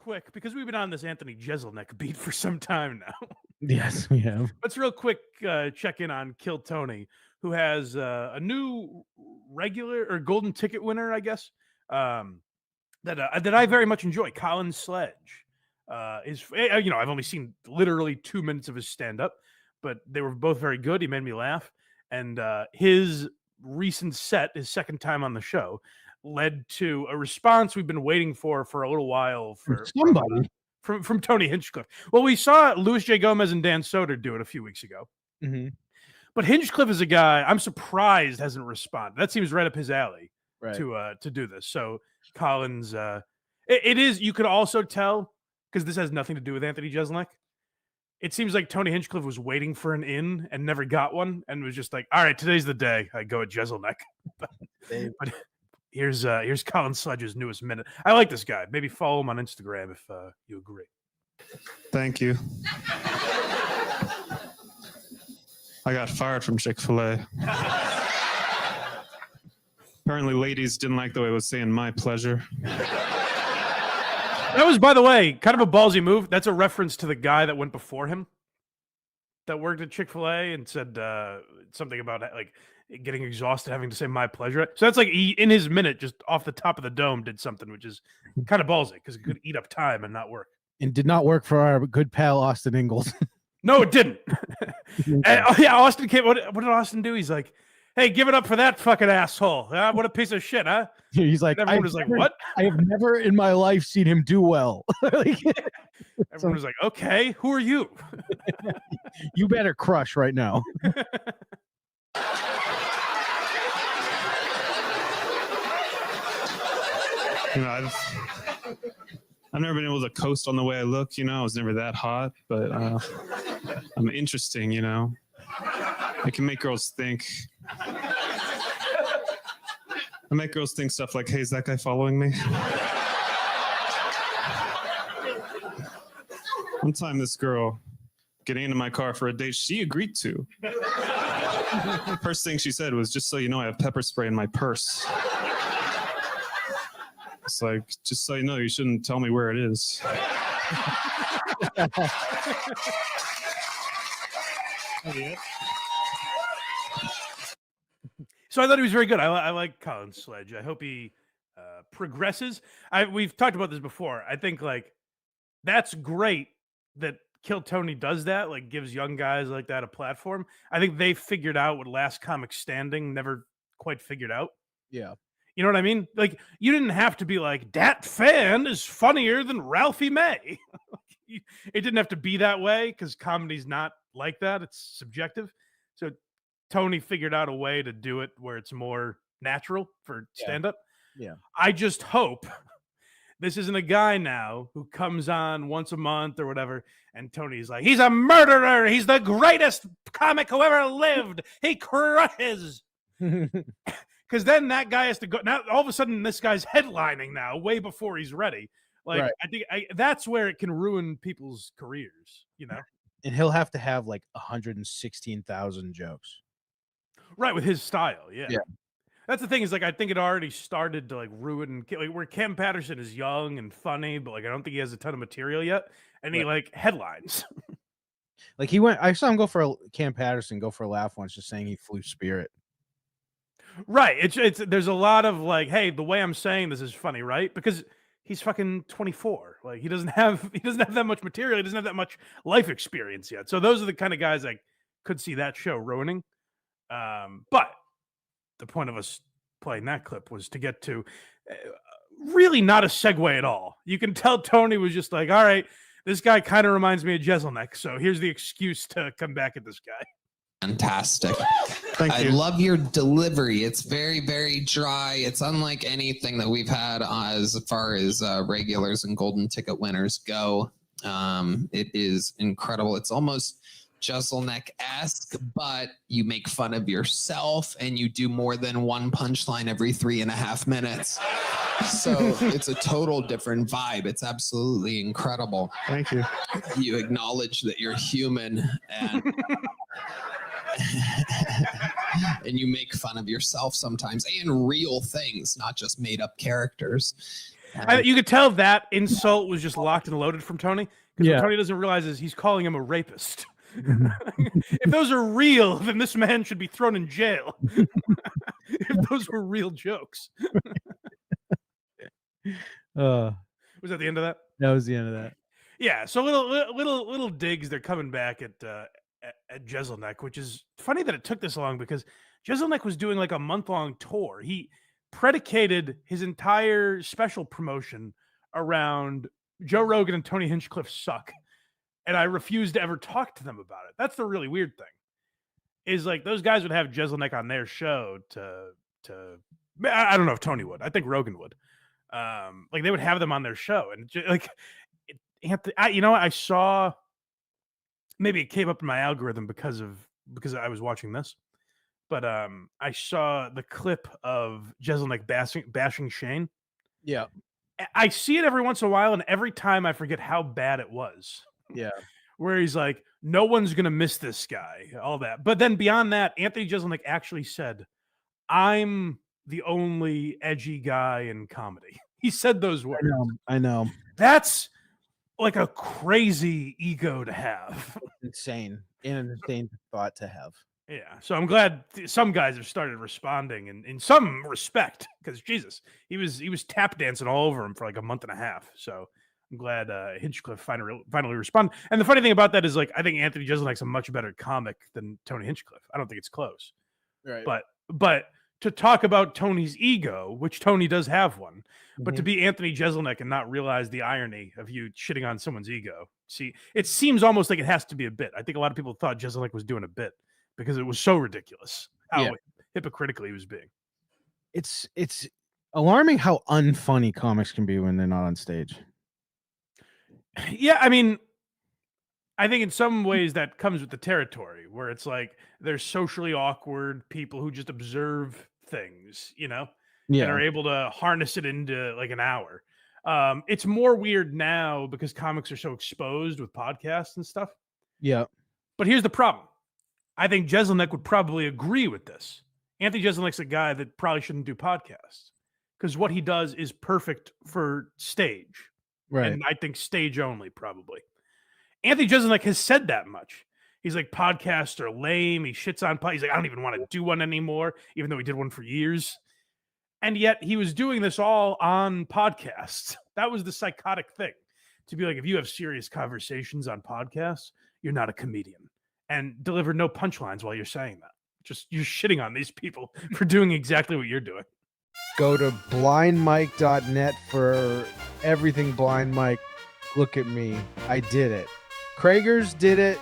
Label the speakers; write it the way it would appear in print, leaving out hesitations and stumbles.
Speaker 1: quick, because we've been on this Anthony Jeselnik beat for some time now.
Speaker 2: Yes, we have.
Speaker 1: Let's real quick check in on Kill Tony, who has a new regular or golden ticket winner, I guess, that I very much enjoy. Colin Sledge I've only seen literally 2 minutes of his stand up, but they were both very good. He made me laugh, and his recent set, his second time on the show, led to a response we've been waiting for a little while for
Speaker 2: somebody.
Speaker 1: From Tony Hinchcliffe. Well, we saw Louis J. Gomez and Dan Soder do it a few weeks ago.
Speaker 2: Mm-hmm.
Speaker 1: But Hinchcliffe is a guy I'm surprised hasn't responded. That seems right up his alley to do this. So Collins, it is. You could also tell, because this has nothing to do with Anthony Jeselnik. It seems like Tony Hinchcliffe was waiting for an in and never got one, and was just like, "All right, today's the day. I go at Jeselnik." but here's Colin Sledge's newest minute. I like this guy. Maybe follow him on Instagram if you agree.
Speaker 3: Thank you. I got fired from Chick-fil-A. Apparently ladies didn't like the way I was saying my pleasure.
Speaker 1: That was, by the way, kind of a ballsy move. That's a reference to the guy that went before him that worked at Chick-fil-A and said something about like getting exhausted having to say my pleasure. So that's like he, in his minute, just off the top of the dome, did something which is kind of ballsy because it could eat up time and not work.
Speaker 2: And did not work for our good pal Austin Ingalls.
Speaker 1: No, it didn't. Austin came. What did Austin do? He's like, "Hey, give it up for that fucking asshole! What a piece of shit, huh?"
Speaker 2: He's like,
Speaker 1: everyone was like, "What?"
Speaker 2: I have never in my life seen him do well.
Speaker 1: Everyone was like, "Okay, who are you?"
Speaker 2: You better crush right now.
Speaker 3: I've never been able to coast on the way I look, I was never that hot, but I'm interesting, I can make girls think. I make girls think stuff like, "Hey, is that guy following me?" One time this girl getting into my car for a date she agreed to. First thing she said was, "Just so you know, I have pepper spray in my purse." It's like, just so you know, you shouldn't tell me where it is.
Speaker 1: So I thought he was very good. I like Colin Sledge. I hope he progresses. We've talked about this before. I think like that's great that Kill Tony does that, like gives young guys like that a platform. I think they figured out what Last Comic Standing never quite figured out.
Speaker 2: Yeah.
Speaker 1: You know what I mean? Like, you didn't have to be like, "Dat fan is funnier than Ralphie May." It didn't have to be that way because comedy's not like that. It's subjective. So Tony figured out a way to do it where it's more natural for stand-up.
Speaker 2: Yeah.
Speaker 1: I just hope this isn't a guy now who comes on once a month or whatever, and Tony's like, "He's a murderer. He's the greatest comic who ever lived. He crushes." Because then that guy has to go. Now, all of a sudden, this guy's headlining now, way before he's ready. Like, right. I think that's where it can ruin people's careers,
Speaker 2: And he'll have to have like 116,000 jokes.
Speaker 1: Right, with his style, yeah. That's the thing is, like, I think it already started to, like, ruin, like, where Cam Patterson is young and funny, but, like, I don't think he has a ton of material yet. And he, like, headlines.
Speaker 2: Like, I saw him Cam Patterson go for a laugh once just saying he flew Spirit.
Speaker 1: Right. It's there's a lot of like, "Hey, the way I'm saying this is funny," right? Because he's fucking 24. Like he doesn't have that much material. He doesn't have that much life experience yet. So those are the kind of guys I could see that show ruining. But the point of us playing that clip was to get to really not a segue at all. You can tell Tony was just like, "All right, this guy kind of reminds me of Jeselnik, so here's the excuse to come back at this guy."
Speaker 4: Fantastic.
Speaker 3: Thank you.
Speaker 4: I love your delivery. It's very, very dry. It's unlike anything that we've had as far as regulars and golden ticket winners go. It is incredible. It's almost Jeselnik-esque, but you make fun of yourself and you do more than one punchline every 3.5 minutes. So it's a total different vibe. It's absolutely incredible.
Speaker 3: Thank you.
Speaker 4: You acknowledge that you're human and and you make fun of yourself sometimes and real things, not just made up characters.
Speaker 1: You could tell that insult was just locked and loaded from Tony. Because
Speaker 2: Yeah.
Speaker 1: what Tony doesn't realize is he's calling him a rapist. If those are real, then this man should be thrown in jail. If those were real jokes.
Speaker 2: Uh,
Speaker 1: Was that the end of that?
Speaker 2: that was the end of that.
Speaker 1: Yeah, so little digs. They're coming back at Jeselnik, which is funny that it took this long because Jeselnik was doing like a month-long tour. He predicated his entire special promotion around Joe Rogan and Tony Hinchcliffe suck, and I refused to ever talk to them about it. That's the really weird thing. Is like those guys would have Jeselnik on their show to I don't know if Tony would. I think Rogan would. Like they would have them on their show, and like. I saw maybe it came up in my algorithm because I was watching this, but I saw the clip of Jeselnik bashing Shane.
Speaker 2: Yeah.
Speaker 1: I see it every once in a while, and every time I forget how bad it was.
Speaker 2: Yeah.
Speaker 1: Where he's like, no one's gonna miss this guy, all that. But then beyond that, Anthony Jeselnik actually said, "I'm the only edgy guy in comedy." He said those words.
Speaker 2: I know.
Speaker 1: That's like a crazy ego to have.
Speaker 2: Insane. An insane thought to have.
Speaker 1: Yeah. So I'm glad some guys have started responding in some respect because Jesus, he was tap dancing all over him for like a month and a half. So I'm glad Hinchcliffe finally responded. And the funny thing about that is like I think Anthony Jeselnik's a much better comic than Tony Hinchcliffe. I don't think it's close.
Speaker 2: Right.
Speaker 1: But to talk about Tony's ego, which Tony does have one, but to
Speaker 2: Mhm.
Speaker 1: be Anthony Jeselnik and not realize the irony of you shitting on someone's ego. See, it seems almost like it has to be a bit. I think a lot of people thought Jeselnik was doing a bit because it was so ridiculous how hypocritical he was being.
Speaker 2: It's alarming how unfunny comics can be when they're not on stage.
Speaker 1: Yeah, I mean, I think in some ways that comes with the territory where it's like they're socially awkward people who just observe things, and are able to harness it into like an hour. It's more weird now because comics are so exposed with podcasts and stuff.
Speaker 2: Yeah.
Speaker 1: But here's the problem. I think Jeselnik would probably agree with this. Anthony Jeselnik's a guy that probably shouldn't do podcasts because what he does is perfect for stage.
Speaker 2: Right.
Speaker 1: And I think stage only, probably. Anthony Jeselnik has said that much. He's like, podcasts are lame. He shits on podcasts. He's like, I don't even want to do one anymore, even though he did one for years. And yet he was doing this all on podcasts. That was the psychotic thing. To be like, if you have serious conversations on podcasts, you're not a comedian. And deliver no punchlines while you're saying that. Just you're shitting on these people for doing exactly what you're doing.
Speaker 2: Go to blindmike.net for everything Blind Mike. Look at me. I did it. Kragers did it.